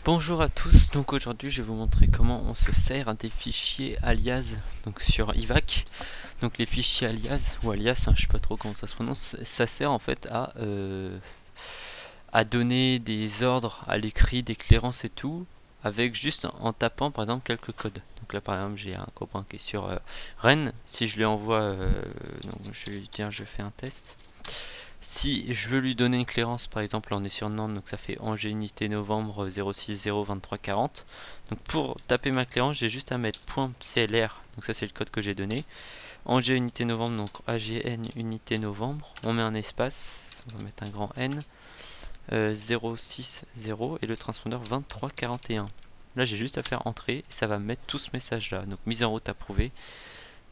Bonjour à tous, donc aujourd'hui je vais vous montrer comment on se sert des fichiers alias donc sur IVAC. Donc les fichiers alias ou alias, je sais pas trop comment ça se prononce, ça sert en fait à donner des ordres à l'écrit, des clairances et tout, avec juste en tapant par exemple quelques codes. Donc là par exemple j'ai un copain qui est sur Rennes, si je lui envoie, donc je vais lui dire je fais un test. Si je veux lui donner une clairance, par exemple, là on est sur Nantes, donc ça fait Angers unité novembre 060 23 40. Donc pour taper ma clairance, j'ai juste à mettre .clr, donc ça c'est le code que j'ai donné. Angers unité novembre, donc AGN unité novembre. On met un espace, on va mettre un grand N, 060 et le transpondeur 23 41. Là j'ai juste à faire entrer et ça va me mettre tout ce message là. Donc mise en route approuvée.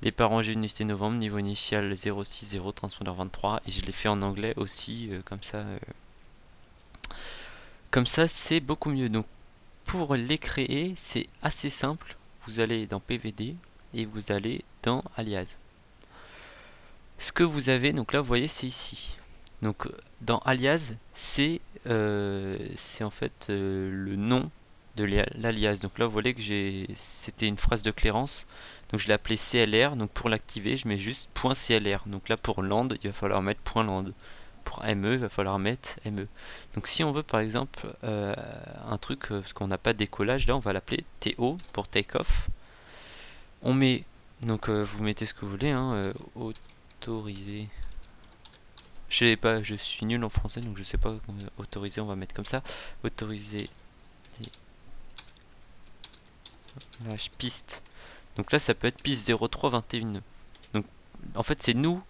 Départ Angers unité novembre, niveau initial 060, transpondeur 23, et je l'ai fait en anglais aussi, comme ça c'est beaucoup mieux. Donc pour les créer, c'est assez simple. Vous allez dans PVD et vous allez dans alias. Ce que vous avez, donc là vous voyez c'est ici. Donc dans alias, c'est en fait le nom de l'alias. Donc là vous voyez que c'était une phrase de clairance. Donc je l'ai appelé CLR. Donc pour l'activer, je mets juste .clr. Donc là pour land, il va falloir mettre .land. Pour ME, il va falloir mettre ME. Donc si on veut par exemple un truc, parce qu'on n'a pas de décollage, là on va l'appeler TO pour take off. On met, donc vous mettez ce que vous voulez, autoriser. Je sais pas, je suis nul en français donc je sais pas comment autoriser, on va mettre comme ça. Autoriser piste. Donc là ça peut être piste 0321. Donc en fait c'est nous,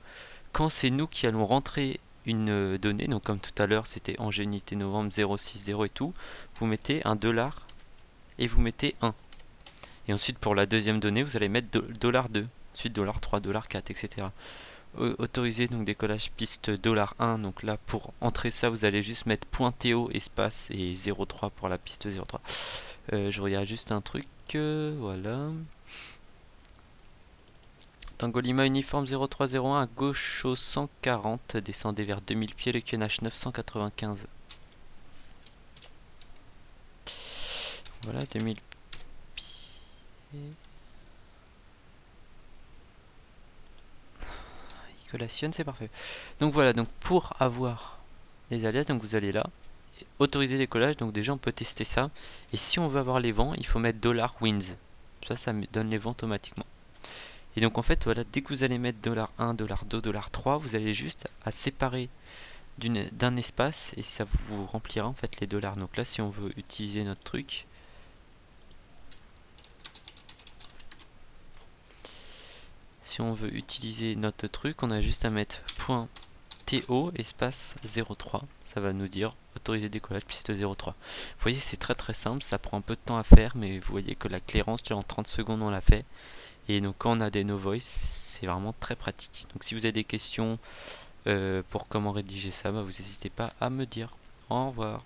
quand c'est nous qui allons rentrer une donnée, donc comme tout à l'heure c'était Angers unité novembre 060 et tout, vous mettez un dollar et vous mettez 1. Et ensuite pour la deuxième donnée vous allez mettre $2, ensuite $3, $4, etc. Autoriser donc décollage piste $1. Donc là pour entrer ça vous allez juste mettre .to espace et 03 pour la piste 03. Je regarde juste un truc, voilà. Tango Lima uniforme 0301 à gauche au 140, descendez vers 2000 pieds le QNH 995. Voilà 2000 pieds. Il collationne, c'est parfait. Donc voilà, donc pour avoir les alias, donc vous allez là, autoriser décollage, donc déjà on peut tester ça. Et si on veut avoir les vents, il faut mettre $winds. Ça me donne les vents automatiquement. Et donc en fait, voilà, dès que vous allez mettre $1, $2, $3, vous allez juste à séparer d'un espace et ça vous remplira en fait les dollars. Donc là, si on veut utiliser notre truc, on a juste à mettre .to espace 03. Ça va nous dire autoriser décollage piste 03. Vous voyez, c'est très très simple, ça prend un peu de temps à faire, mais vous voyez que la clairance, en 30 secondes, on l'a fait. Et donc quand on a des no voice, c'est vraiment très pratique. Donc si vous avez des questions pour comment rédiger ça, vous n'hésitez pas à me dire. Au revoir.